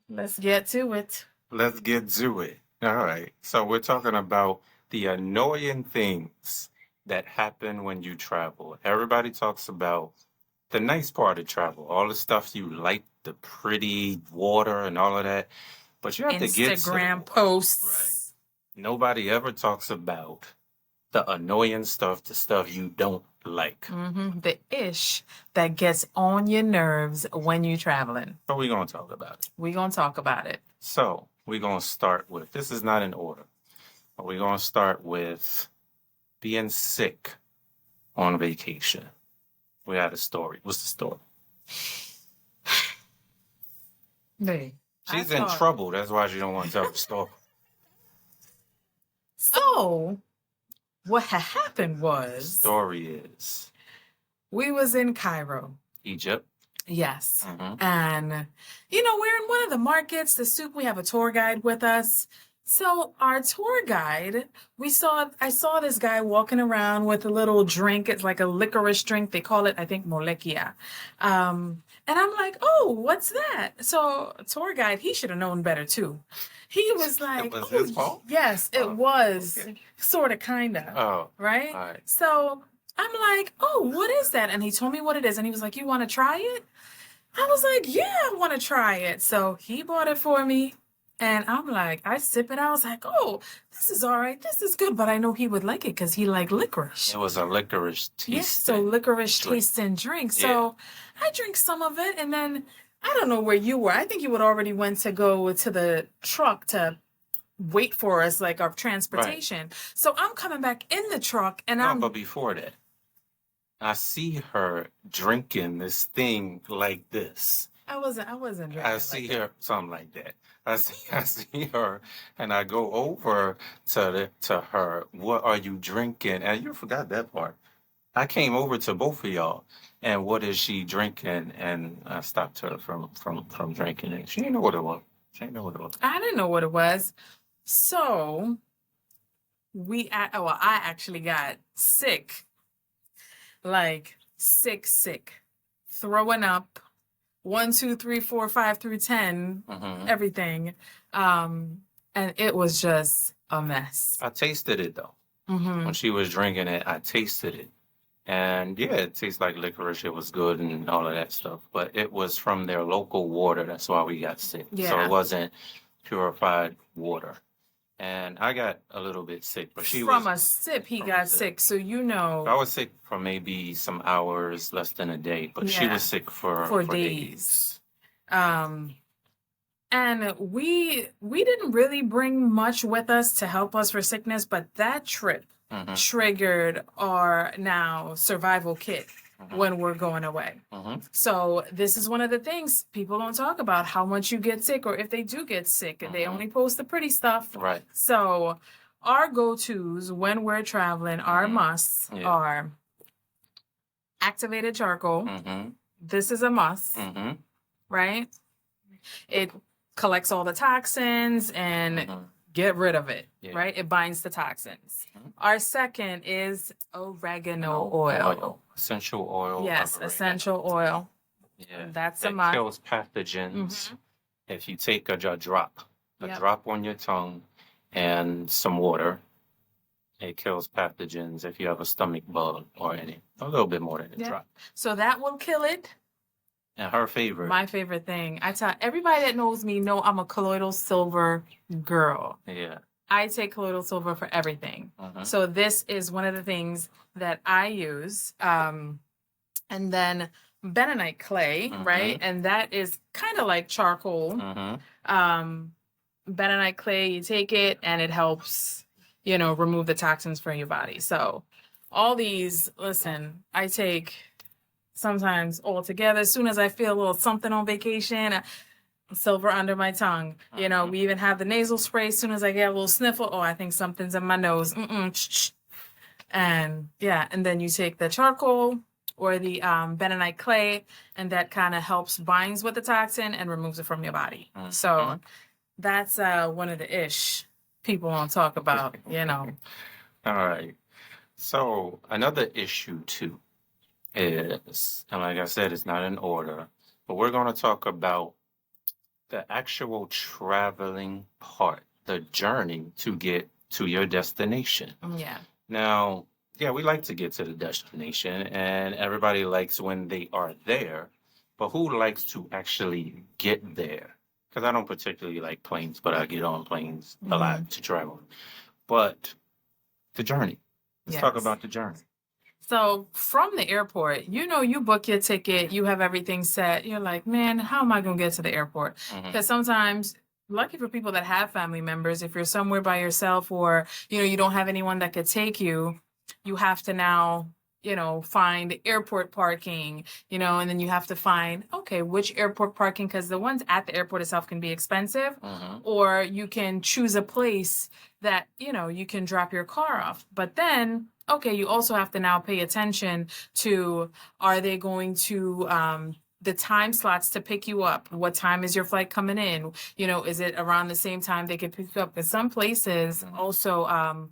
Let's get to it. Let's get to it. All right. So we're talking about the annoying things that happen when you travel. Everybody talks about the nice part of travel, all the stuff you like, the pretty water and all of that. But you have to get to the Instagram right? posts. Nobody ever talks about the annoying stuff, the stuff you don't like. The ish that gets on your nerves when you're traveling. So we're going to talk about it. We're going to talk about it. So we're going to start with, this is not in order, but we're going to start with being sick on vacation. We had a story. What's the story? Hey, She's in trouble. That's why she don't want to tell the story. So, what had happened was... Story is... we was in Cairo. Egypt. Yes. And, you know, we're in one of the markets, the souk, we have a tour guide with us. So our tour guide, I saw this guy walking around with a little drink. It's like a licorice drink. They call it, I think, molekia. And I'm like, oh, what's that? So tour guide, he should have known better too. He was like, it was his fault? Yes, it was. Okay. Sort of, kind of. Oh. Right? All right. So I'm like, oh, what is that? And he told me what it is. And he was like, you want to try it? I was like, yeah, I want to try it. So he bought it for me. And I'm like, I sip it. I was like, oh, this is all right. This is good. But I know he would like it because he liked licorice. It was a licorice taste. Yeah, so licorice tasting drink. So I drink some of it. And then I don't know where you were. I think you had already went to go to the truck to wait for us, like our transportation. Right. So I'm coming back in the truck and but before that, I see her drinking this thing like this. I wasn't drinking. I see her something like that. I see her, and I go over to her. What are you drinking? And you forgot that part. I came over to both of y'all, and what is she drinking? And I stopped her from drinking it. She didn't know what it was. I didn't know what it was. So I actually got sick. Like sick, throwing up, 1, 2, 3, 4, 5 through 10, everything, and it was just a mess. I tasted it though. When she was drinking it, I tasted it, and yeah, it tastes like licorice. It was good and all of that stuff, but it was from their local water. That's why we got sick. Yeah. So it wasn't purified water. And I got a little bit sick, but from a sip, he got sick. So you know, I was sick for maybe some hours, less than a day, but she was sick for days. And we didn't really bring much with us to help us for sickness, but that trip triggered our now survival kit when we're going away. So this is one of the things people don't talk about, how much you get sick, or if they do get sick, they only post the pretty stuff. Right. So our go-tos when we're traveling, our musts are activated charcoal. This is a must, right? It collects all the toxins and get rid of it, right? It binds the toxins. Our second is oregano oil. Essential oil. Yes, essential oil. Yeah, that's a must. It kills pathogens. If you take a drop on your tongue and some water, it kills pathogens. If you have a stomach bug or a little bit more than a drop. So that will kill it. And her favorite. My favorite thing. I tell everybody that knows me know I'm a colloidal silver girl. Yeah. I take colloidal silver for everything. So this is one of the things that I use. And then bentonite clay, right? And that is kind of like charcoal. Bentonite clay, you take it and it helps, remove the toxins from your body. So all these, listen, I take sometimes all together. As soon as I feel a little something on vacation, silver under my tongue. We even have the nasal spray. As soon as I get a little sniffle, I think something's in my nose. And and then you take the charcoal or the bentonite clay, and that kind of helps binds with the toxin and removes it from your body. So that's one of the ish people don't talk about, All right. So another issue too is, and like I said, it's not in order, but we're going to talk about the actual traveling part, the journey to get to your destination. Yeah. Now, yeah, we like to get to the destination, and everybody likes when they are there, but who likes to actually get there? Because I don't particularly like planes, but I get on planes a Hmm. lot to travel. But the journey. Let's talk Yes. about the journey. So from the airport, you book your ticket, you have everything set. You're like, man, how am I going to get to the airport? Hmm. Because sometimes, lucky for people that have family members, if you're somewhere by yourself or, you don't have anyone that could take you, you have to now, find airport parking, and then you have to find, okay, which airport parking, because the ones at the airport itself can be expensive, Hmm. or you can choose a place that, you can drop your car off. But then, okay, you also have to now pay attention to, are they going to, the time slots to pick you up? What time is your flight coming in? Is it around the same time they can pick you up? Because some places also,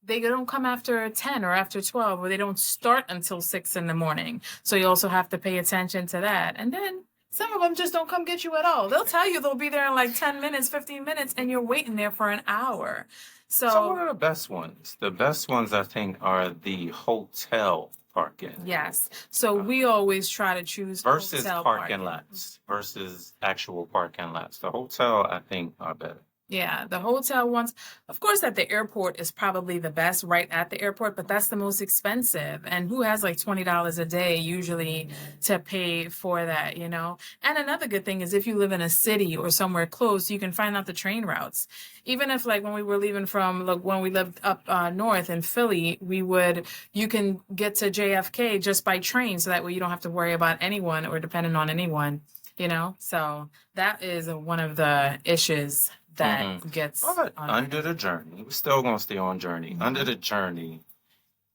they don't come after 10 or after 12, or they don't start until 6 in the morning. So you also have to pay attention to that. And then some of them just don't come get you at all. They'll tell you they'll be there in like 10 minutes, 15 minutes, and you're waiting there for an hour. So what So, are the best ones? The best ones, I think, are the hotel parking yes. So we always try to choose versus hotel parking parking. lots versus actual parking lots. The hotel, I think, are better. Yeah, the hotel ones, of course, at the airport is probably the best right at the airport, but that's the most expensive. And who has like $20 a day usually to pay for that, you know? And another good thing is if you live in a city or somewhere close, you can find out the train routes. Even if like when we were leaving from, like when we lived up north in Philly, you can get to JFK just by train. So that way you don't have to worry about anyone or depending on anyone, you know? So that is one of the issues that Hmm. gets But on. under the journey, we're still gonna stay on journey. Under the journey,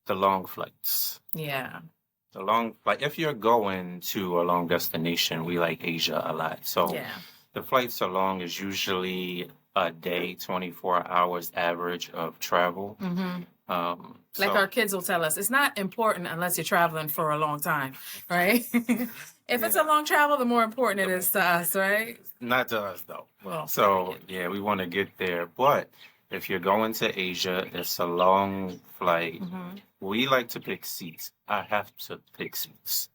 the long flights. Yeah. Like if you're going to a long destination, we like Asia a lot. So Yeah. the flights are long is usually a day, 24 hours average of travel. Hmm. Like So our kids will tell us, it's not important unless you're traveling for a long time, right? If it's a yeah, long travel, the more important it is to us, right? not to us though. Well, So yeah, we want to get there. But if you're going to Asia, it's a long flight. hmm We like to pick seats. I have to pick seats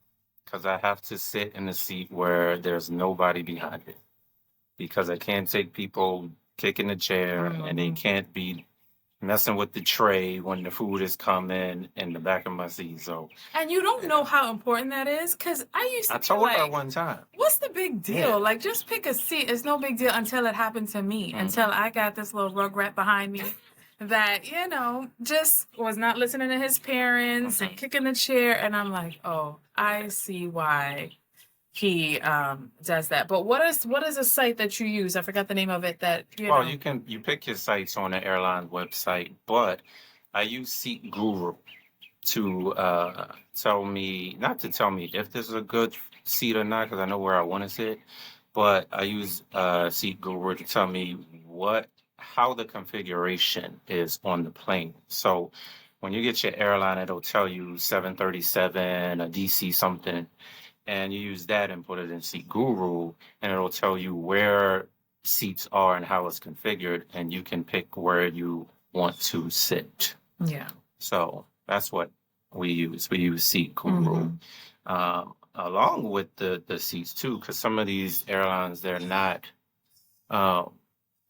because I have to sit in a seat where there's nobody behind it because I can't take people kicking the chair and they hmm can't be messing with the tray when the food is coming in the back of my seat. So And you don't know yeah, how important that is, because I used I to be told her like, one time. what's the big Yeah. deal? Like, just pick a seat. It's no big deal until it happened to me, until I got this little rugrat behind me that, just was not listening to his parents and kicking the chair. And I'm like, oh, I see why he does that. But what is a site that you use? I forgot the name of it that, Well, you pick your sites on the airline website, but I use Seat Guru to tell me not to tell me if this is a good seat or not because I know where I want to sit, but I use Seat Guru to tell me how the configuration is on the plane. So when you get your airline, it'll tell you 737, a DC something, and you use that and put it in Seat Guru, and it'll tell you where seats are and how it's configured, and you can pick where you want to sit. Yeah. So that's what we use. We use Seat Guru hmm along with the seats too, because some of these airlines they're not um,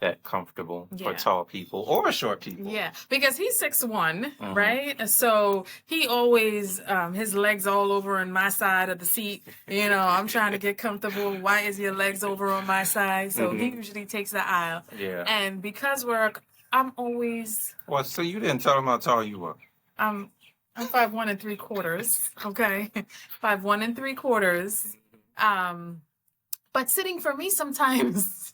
that comfortable for Yeah. tall people or short people. Yeah, because he's 6'1", Hmm. right? So he always his legs all over on my side of the seat. I'm trying to get comfortable. Why is your legs over on my side? So he usually takes the aisle. Yeah. And because I'm always Well, so you didn't tell them how tall you were. I'm 5'1" and 3/4. Okay, 5'1" and 3/4. But sitting for me sometimes.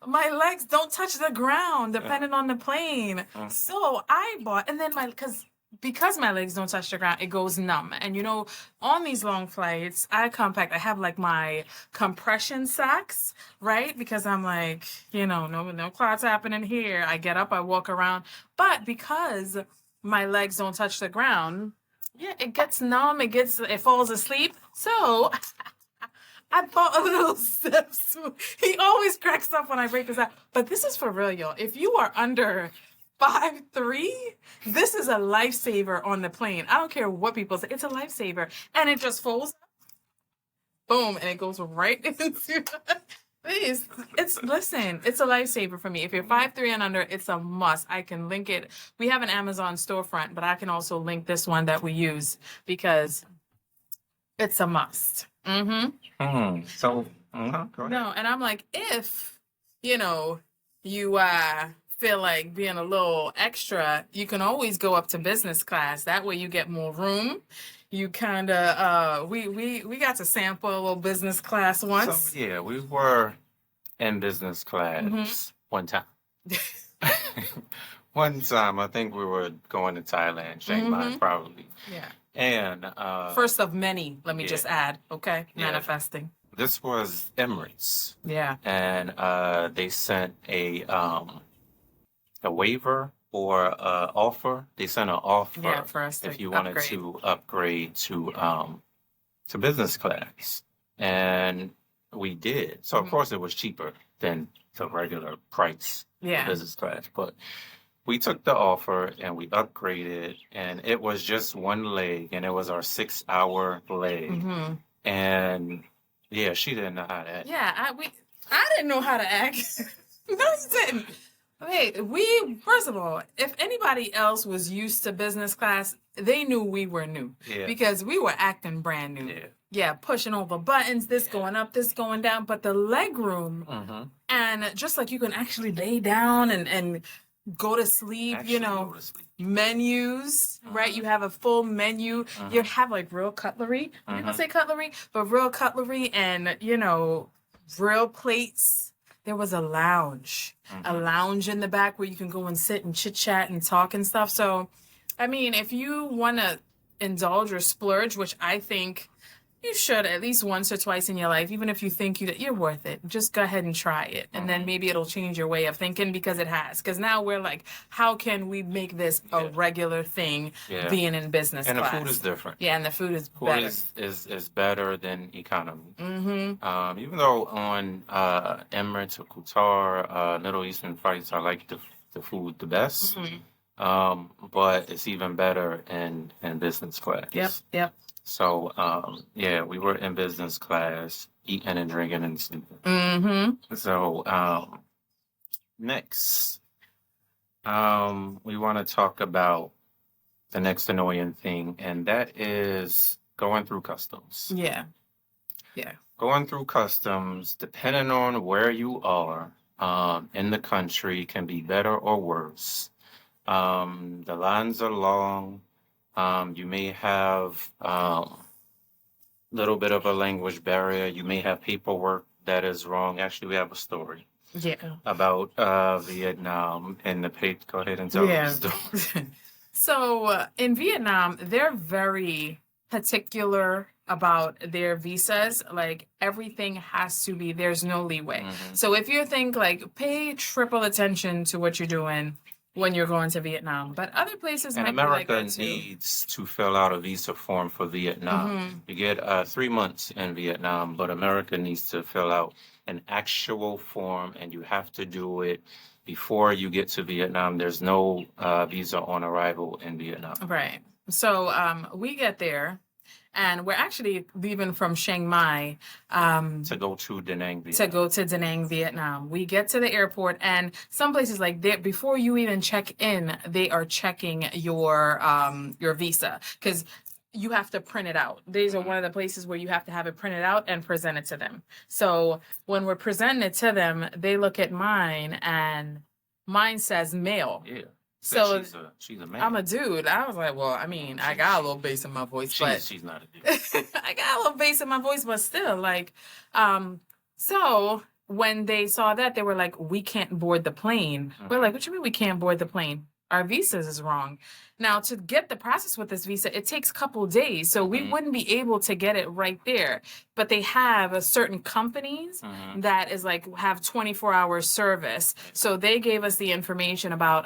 My legs don't touch the ground depending on the plane. So I bought, and then because my legs don't touch the ground, it goes numb. And on these long flights, I have like my compression socks, right? Because I'm like, no clouds happening here. I get up, I walk around. But because my legs don't touch the ground, Yeah, it gets numb. It falls asleep. So I bought a little step stool. He always cracks up when I break this out. But this is for real, y'all. If you are under 5'3", this is a lifesaver on the plane. I don't care what people say. It's a lifesaver. And it just folds, boom, and it goes right into Please, listen, it's a lifesaver for me. If you're 5'3" and under, it's a must. I can link it. We have an Amazon storefront, but I can also link this one that we use because it's a must. So, go ahead. No, and I'm like, if you know you feel like being a little extra, you can always go up to business class. That way, you get more room. You kind of we got to sample a little business class once. So yeah, we were in business class one time. One time, I think we were going to Thailand, Chiang Mai, probably. Yeah. And First of many, let me just add, okay? Yeah. Manifesting. this was Emirates, Yeah. and they sent a waiver or offer. They sent an offer Yeah, for us to if you wanted upgrade. to upgrade to business class, and we did. So of course it was cheaper than the regular price Yeah. for business class, but we took the offer and we upgraded, and it was just one leg, and it was our 6-hour leg, hmm and yeah, she didn't know how to act. Yeah, I didn't know how to act. No, you didn't. Hey, first of all, if anybody else was used to business class, they knew we were new Yeah. because we were acting brand new. Yeah. Yeah, pushing over buttons, this going up, this going down, but the leg room, Mm-hmm. and just like you can actually lay down and go to sleep, Actually, you know, go to sleep. menus, right? You have a full menu. You have like real cutlery. People say cutlery, but real cutlery and, you know, real plates. There was a lounge in the back where you can go and sit and chit chat and talk and stuff. So, I mean, if you want to indulge or splurge, which I think you should at least once or twice in your life, even if you think you're worth it, just go ahead and try it. And then maybe it'll change your way of thinking, because it has. Because now we're like, how can we make this a regular thing being in business And class? the food is different. Yeah, and the food is Food better. is better than economy. Even though on Emirates or Qatar, Middle Eastern flights, I like the food the best. But it's even better in business class. Yep. So yeah, we were in business class, eating and drinking and sleeping. So next, we want to talk about the next annoying thing, and that is going through customs. Yeah. Going through customs, depending on where you are in the country, can be better or worse. The lines are long. You may have little bit of a language barrier. You may have paperwork that is wrong. Actually, we have a story about Vietnam and the page. Go ahead and tell the story. So in Vietnam, they're very particular about their visas. Like everything has to be, there's no leeway. So if you think like, pay triple attention to what you're doing when you're going to Vietnam, but other places And might America be like that too. needs to fill out a visa form for Vietnam. You get 3 months in Vietnam, but America needs to fill out an actual form, and you have to do it before you get to Vietnam. There's no visa on arrival in Vietnam. Right. So we get there, and we're actually leaving from Chiang Mai To go to Da Nang, Vietnam. to go to Da Nang, Vietnam. We get to the airport, and some places like that, before you even check in, they are checking your visa, because you have to print it out. These are one of the places where you have to have it printed out and present it to them. So when we're presenting it to them, they look at mine, and mine says male. Yeah. So she's a man. I'm a dude. I was like, well, I mean, I got a little bass in my voice, but she's not a dude. I got a little bass in my voice, but still, like, so when they saw that, they were like, we can't board the plane. We're like, what you mean we can't board the plane? our visas is wrong. Now, to get the process with this visa, it takes a couple days. So we wouldn't be able to get it right there. But they have a certain companies that is like have 24-hour service. So they gave us the information about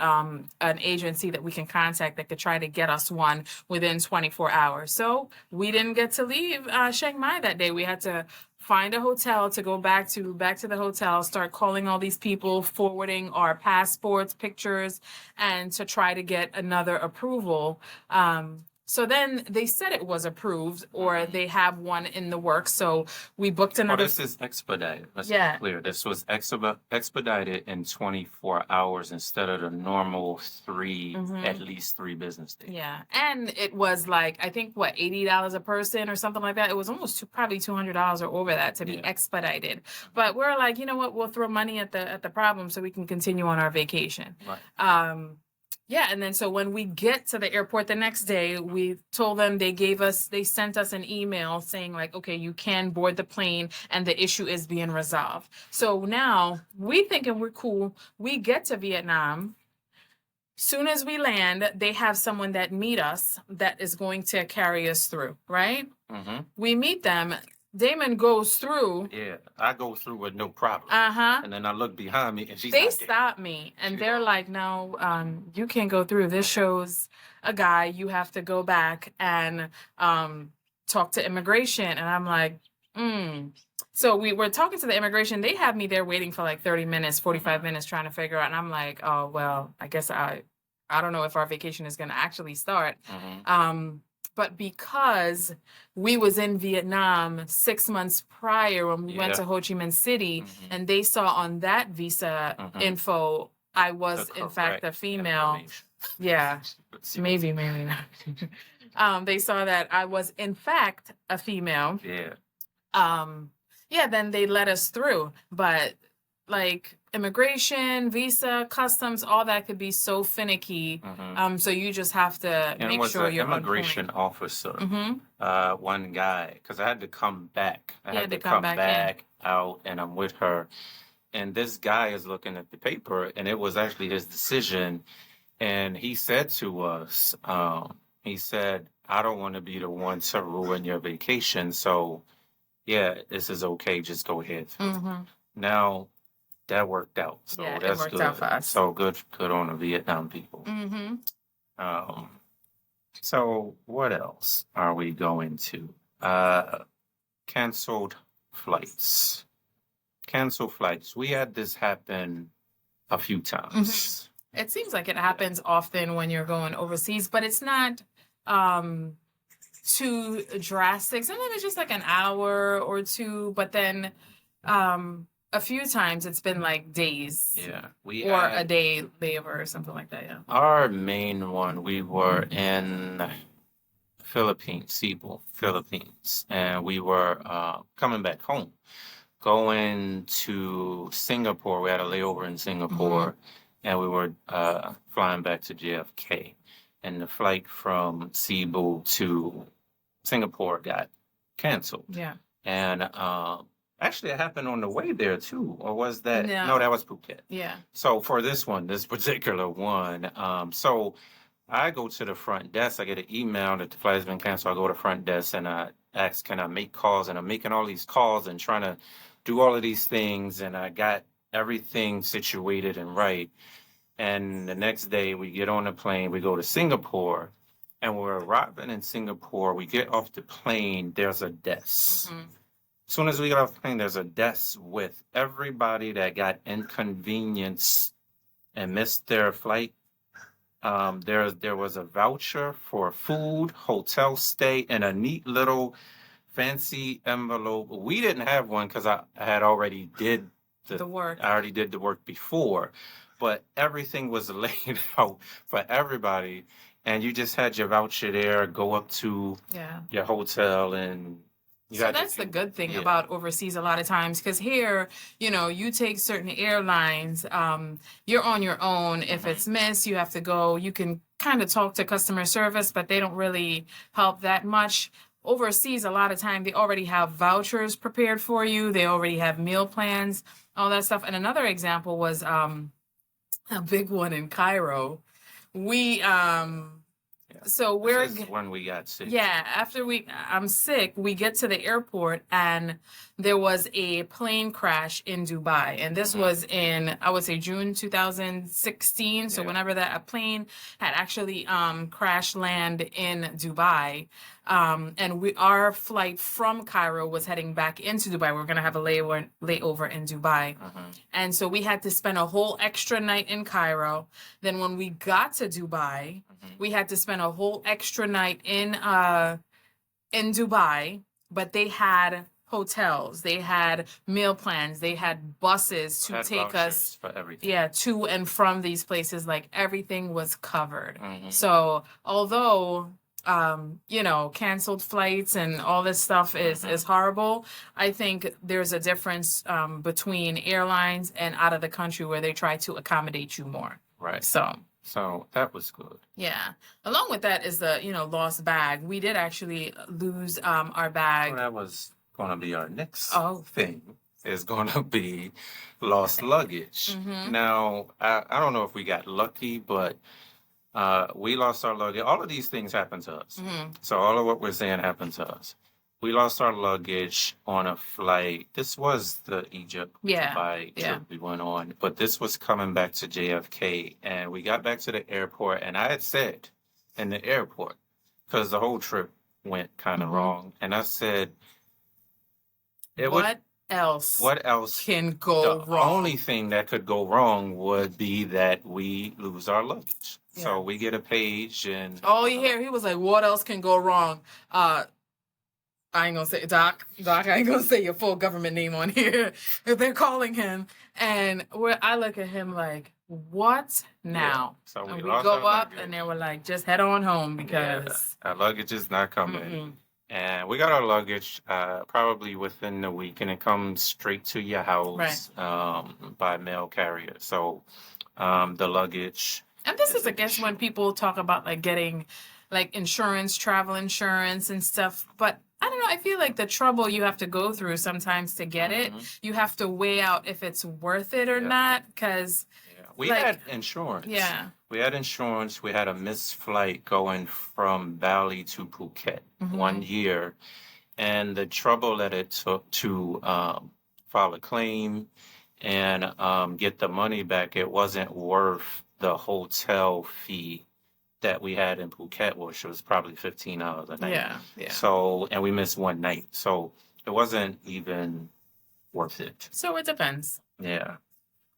an agency that we can contact that could try to get us one within 24 hours. So we didn't get to leave Chiang Mai that day. We had to find a hotel to go back to the hotel, start calling all these people, forwarding our passports, pictures, and to try to get another approval. So then they said it was approved, or they have one in the works. So we booked Oh, another. this is expedited. Let's be Yeah. clear. This was expedited in 24 hours instead of the normal at least 3 business days. Yeah, and it was like I think what $80 a person or something like that. It was almost probably $200 or over that to be expedited. But we're like, you know what? We'll throw money at the problem so we can continue on our vacation. Right. Yeah, and then so when we get to the airport the next day, we told them they sent us an email saying like, okay, you can board the plane and the issue is being resolved. So now we thinking we're cool. We get to Vietnam. Soon as we land, they have someone that meet us that is going to carry us through, right? We meet them. Damon goes through. Yeah, I go through with no problem. And then I look behind me and she's They not there. stop me and they're like, no, you can't go through. This shows a guy. You have to go back and talk to immigration. And I'm like, So we were talking to the immigration. They have me there waiting for like 30 minutes, 45 minutes trying to figure out. And I'm like, oh, well, I guess I don't know if our vacation is going to actually start. But because we was in Vietnam 6 months prior when we went to Ho Chi Minh City, and they saw on that visa info, I was in fact a female. Yeah, maybe not. They saw that I was in fact a female. Then they let us through. But like immigration, visa, customs, all that could be so finicky. So you just have to make sure you're on point. Immigration officer, one guy, because I had to come back. I had to come back out, and I'm with her. And this guy is looking at the paper, and it was actually his decision. And he said to us, he said, I don't want to be the one to ruin your vacation. So, yeah, this is okay. Just go ahead. Now, that worked out. So that's it worked good. out for us. So good on the Vietnam people. So what else are we going to? Canceled flights. Canceled flights. We had this happen a few times. It seems like it happens often when you're going overseas, but it's not too drastic. Sometimes it's just like an hour or two, but then a few times it's been like days. Yeah. Or a day layover or something like that, yeah. Our main one, we were in Philippines, Cebu, Philippines, and we were coming back home, going to Singapore. We had a layover in Singapore, and we were flying back to JFK. And the flight from Cebu to Singapore got canceled. Yeah. And actually, it happened on the way there too, or was that? No, that was Phuket. Yeah. So for this particular one, so I go to the front desk. I get an email that the flight has been canceled. I go to the front desk and I ask, can I make calls? And I'm making all these calls and trying to do all of these things. And I got everything situated and right. And the next day we get on the plane, we go to Singapore. And we're arriving in Singapore. We get off the plane. There's a desk. As soon as we get off the plane, there's a desk with everybody that got inconvenienced and missed their flight. There was a voucher for food, hotel stay, and a neat little fancy envelope. We didn't have one because I had already did the work. I already did the work before, but everything was laid out for everybody, and you just had your voucher there. Go up to your hotel and. So that's the good thing about overseas a lot of times, because here, you take certain airlines, you're on your own. If it's missed, you have to go. You can kind of talk to customer service, but they don't really help that much. Overseas, a lot of time, they already have vouchers prepared for you. They already have meal plans, all that stuff. And another example was a big one in Cairo. we Yeah. so This is when we got sick. yeah, after I'm sick, we get to the airport and there was a plane crash in Dubai. And this was in, I would say, June 2016. So Yeah. whenever that a plane had actually crash land in Dubai. And our flight from Cairo was heading back into Dubai. We were gonna have a layover in Dubai. And so we had to spend a whole extra night in Cairo. Then when we got to Dubai, we had to spend a whole extra night in Dubai, but they had hotels, they had meal plans, they had buses to Had take us vouchers for everything. yeah, to and from these places. Like everything was covered. Mhm. So although you know, canceled flights and all this stuff is horrible, I think there's a difference between airlines and out of the country where they try to accommodate you more. Right. So that was good. yeah. Along with that is the, you know, lost bag. We did actually lose our bag. Well, that was going to be our next Oh. thing. Is going to be lost luggage. Mhm. Now, I don't know if we got lucky, but we lost our luggage. All of these things happened to us. Mhm. So all of what we're saying happened to us. We lost our luggage on a flight. This was the Egypt Dubai trip we went on, but this was coming back to JFK, and we got back to the airport, and I had said in the airport, because the whole trip went kind of wrong, and I said, What else can go the wrong? only thing that could go wrong would be that we lose our luggage. Yeah. So we get a page and Oh, you hear? He was like, "What else can go wrong?" I ain't gonna say Doc. I ain't gonna say your full government name on here. They're calling him, and I look at him like, "What now?" So And we lost go our up, luggage. and they were like, "Just head on home because our luggage is not coming." mm-mm. And we got our luggage probably within the week, and it comes straight to your house by mail carrier. So the luggage. And this is, I guess, when people talk about like getting like insurance, travel insurance and stuff. But I don't know. I feel like the trouble you have to go through sometimes to get it, you have to weigh out if it's worth it or not. Because we like, had insurance. Yeah. We had insurance. We had a missed flight going from Bali to Phuket 1 year. And the trouble that it took to file a claim and get the money back, it wasn't worth the hotel fee that we had in Phuket, which was probably $15 a night. Yeah. So, and we missed one night. So it wasn't even worth it. So it depends. Yeah.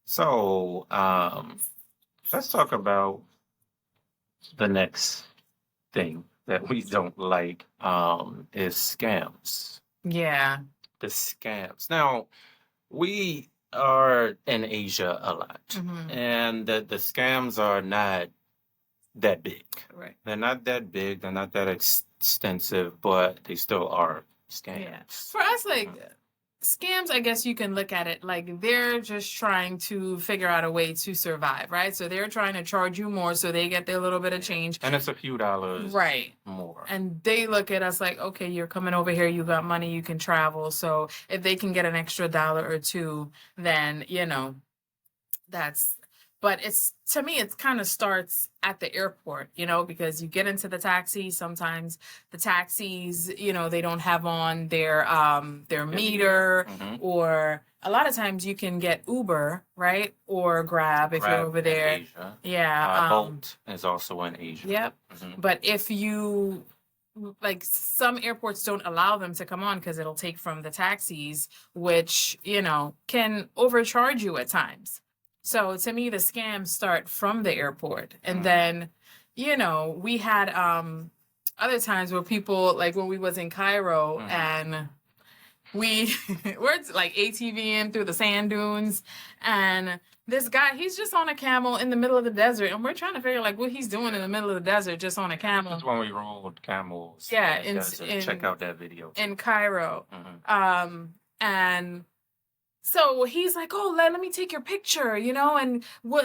So let's talk about the next thing that we don't like is scams. Yeah. The scams. Now, we are in Asia a lot, and the scams are not that big. Right. They're not that big. They're not that extensive, but they still are scams. Yeah. For us, like scams, I guess you can look at it like they're just trying to figure out a way to survive, right? So they're trying to charge you more so they get their little bit of change. And it's a few dollars more. And they look at us like, okay, you're coming over here, you got money, you can travel. So if they can get an extra $1 or $2, then, you know, but it's, to me, it kind of starts at the airport, you know, because you get into the taxi. Sometimes the taxis, you know, they don't have on their meter, or a lot of times you can get Uber, right? Or Grab if you're over there. Asia. Yeah. Bolt is also in Asia. Yep. But if you, like, some airports don't allow them to come on because it'll take from the taxis, which, you know, can overcharge you at times. So to me, the scams start from the airport. And then, you know, we had other times where people, like when we was in Cairo and we're like ATVing through the sand dunes, and this guy, he's just on a camel in the middle of the desert, and we're trying to figure like what he's doing in the middle of the desert just on a camel. That's when we rode camels. Yeah, check out that video in Cairo. And so he's like, "Oh, let me take your picture," you know, and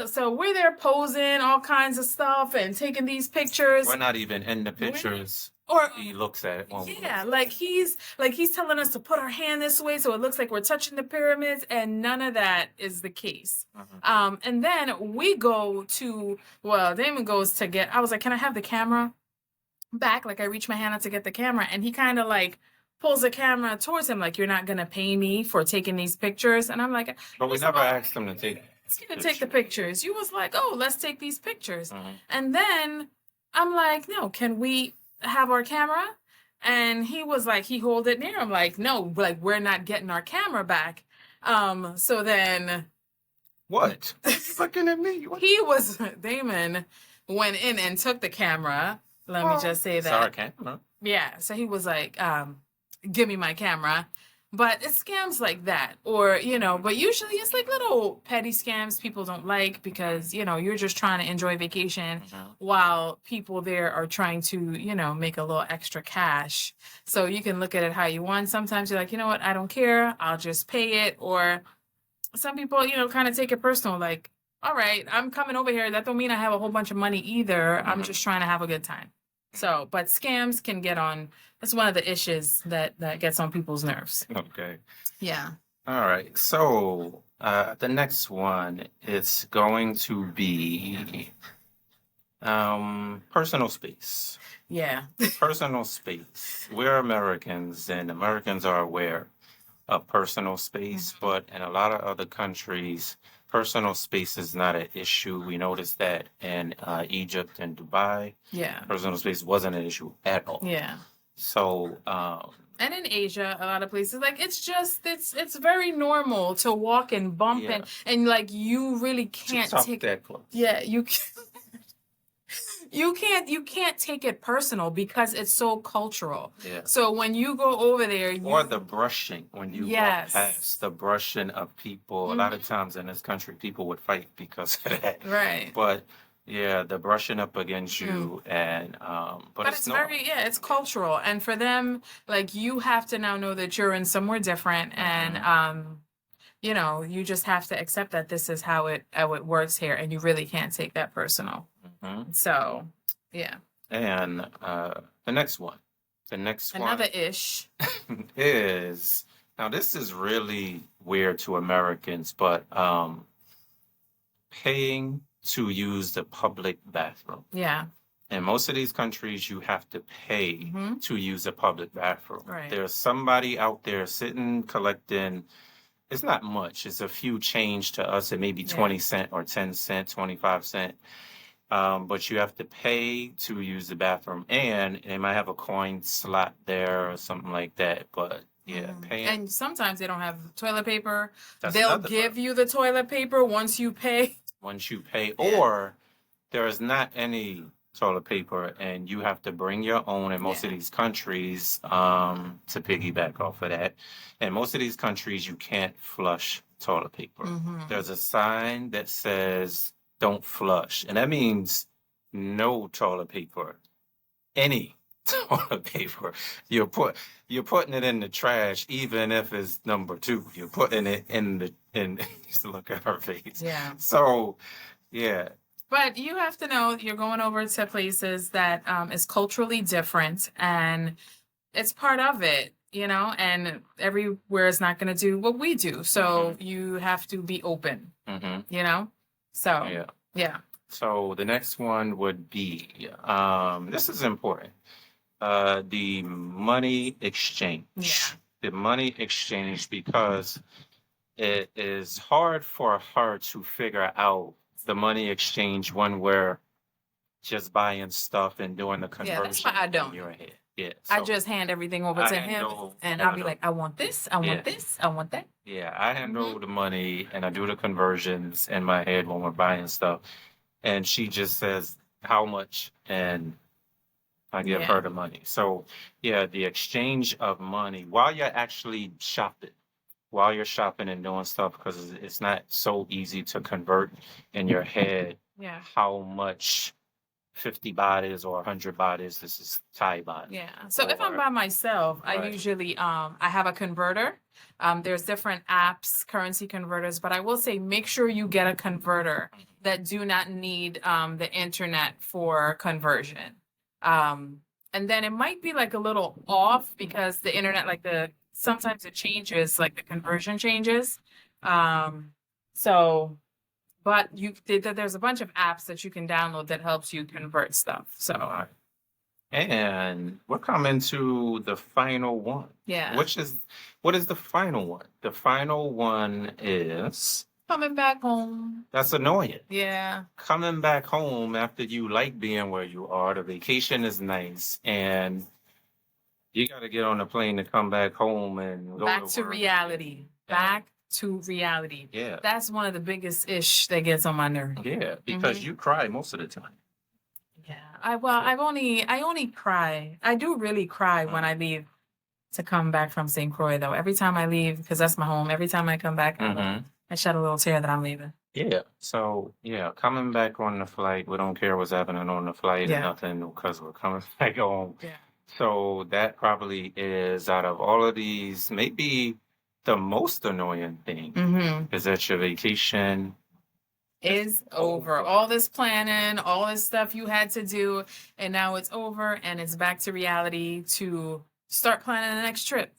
so we're there posing all kinds of stuff and taking these pictures. We're not even in the pictures. Or He looks at it when we look yeah, at like he's telling us to put our hand this way so it looks like we're touching the pyramids, and none of that is the case. it. And then we go to well, Damon goes to get. I was like, can I have the camera back? Like I reach my hand out to get the camera, and he kind of like pulls the camera towards him, like you're not gonna pay me for taking these pictures. And I'm like, But we first of never all, asked him to take let's gonna take the pictures. You was like, oh, let's take these pictures. Mhm. And then I'm like, no, can we have our camera? And he was like, he hold it near. I'm like, no, like we're not getting our camera back. So then What? Looking at me. What? he was Damon went in and took the camera. Let me just say It's our that. camera. Yeah. So he was like, give me my camera. But it's scams like that. Or, but usually it's like little petty scams people don't like because, you're just trying to enjoy vacation while people there are trying to, make a little extra cash. So you can look at it how you want. Sometimes you're like, you know what, I don't care. I'll just pay it. Or some people, kind of take it personal, like, all right, I'm coming over here. That don't mean I have a whole bunch of money either. I'm just trying to have a good time. So, but scams can get on. That's one of the issues that gets on people's nerves. Okay. Yeah. All right. So the next one is going to be personal space. Yeah. Personal space. We're Americans, and Americans are aware of personal space, but in a lot of other countries, personal space is not an issue. We noticed that in Egypt and Dubai, Yeah. personal space wasn't an issue at all. Yeah. So, And in Asia, a lot of places, like it's very normal to walk and bump Yeah. and like you really can't talk take that close. Yeah, you can't take it personal because it's so cultural. Yeah. So when you go over there, Or the brushing when you walk past the brushing of people. A lot of times in this country, people would fight because of that. Right. But yeah, the brushing up against you, and but It's normal. it's cultural, and for them, like you have to now know that you're in somewhere different, and you just have to accept that this is how it works here, and you really can't take that personal. Mhm. So, yeah. And the next one, Another ish. is now this is really weird to Americans, but paying to use the public bathroom. Yeah. In most of these countries, you have to pay to use a public bathroom. Right. There's somebody out there sitting collecting. It's not much. It's a few change to us. It may be 20 cent or 10 cent, 25 cent. But you have to pay to use the bathroom, and they might have a coin slot there or something like that. But yeah, paying. And sometimes they don't have toilet paper. That's They'll another give part. you the toilet paper once you pay. Once you pay, Yeah. or there is not any toilet paper, and you have to bring your own in most of these countries. To piggyback off of that, in most of these countries, you can't flush toilet paper. There's a sign that says "Don't flush," and that means no toilet paper, any toilet paper. You're putting it in the trash, even if it's number 2. You're putting it in. Just look at her face. Yeah. So, yeah. But you have to know you're going over to places that is culturally different, and it's part of it, and everywhere is not going to do what we do. So you have to be open, So, yeah. So the next one would be, this is important, the money exchange. Yeah. The money exchange, because it is hard for her to figure out the money exchange when we're just buying stuff and doing the conversion. Yeah, that's why I don't. In your head. Yeah, I so just hand everything over to him, handle and all I'll be the- like, I want this, I want this, I want that. Yeah, I handle the money and I do the conversions in my head when we're buying stuff. And she just says how much, and I give her the money. So yeah, the exchange of money while you're actually shopping, while you're shopping and doing stuff, because it's not so easy to convert in your head Yeah. how much 50 baht is or 100 baht is. This is Thai baht. Yeah. So if I'm Or- by myself, I Right. usually I have a converter. There's different apps, currency converters, but I will say make sure you get a converter that do not need the internet for conversion. and then it might be like a little off because the internet, like sometimes it changes, like the conversion changes. So, but there's a bunch of apps that you can download that helps you convert stuff. So, and we're coming to the final one. yeah. What is the final one? The final one is Coming back home. that's annoying. Yeah. Coming back home after you like being where you are. The vacation is nice, and you got to get on the plane to come back home and go Back to to work. reality. Back to reality. Yeah. That's one of the biggest ish that gets on my nerve. Yeah, because you cry most of the time. Yeah. I only cry. I do really cry when I leave to come back from St. Croix though. Every time I leave, because that's my home, every time I come back, I shed a little tear that I'm leaving. Yeah. So yeah, coming back on the flight, we don't care what's happening on the flight or Yeah. nothing because we're coming back home. Yeah. So that probably is out of all of these, maybe the most annoying thing is that your vacation is over. All this planning, all this stuff you had to do, and now it's over and it's back to reality to start planning the next trip.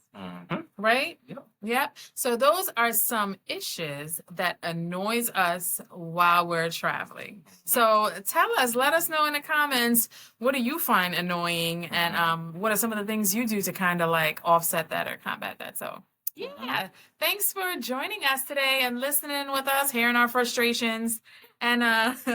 Right? Yep. So those are some issues that annoys us while we're traveling. So tell us, let us know in the comments, what do you find annoying, and what are some of the things you do to kind of like offset that or combat that? So yeah, thanks for joining us today and listening with us, hearing our frustrations, and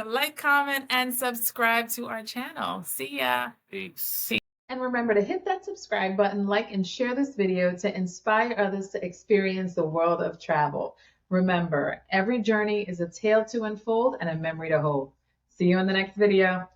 like, comment, and subscribe to our channel. See ya. Peace. And remember to hit that subscribe button, like, and share this video to inspire others to experience the world of travel. Remember, every journey is a tale to unfold and a memory to hold. See you in the next video.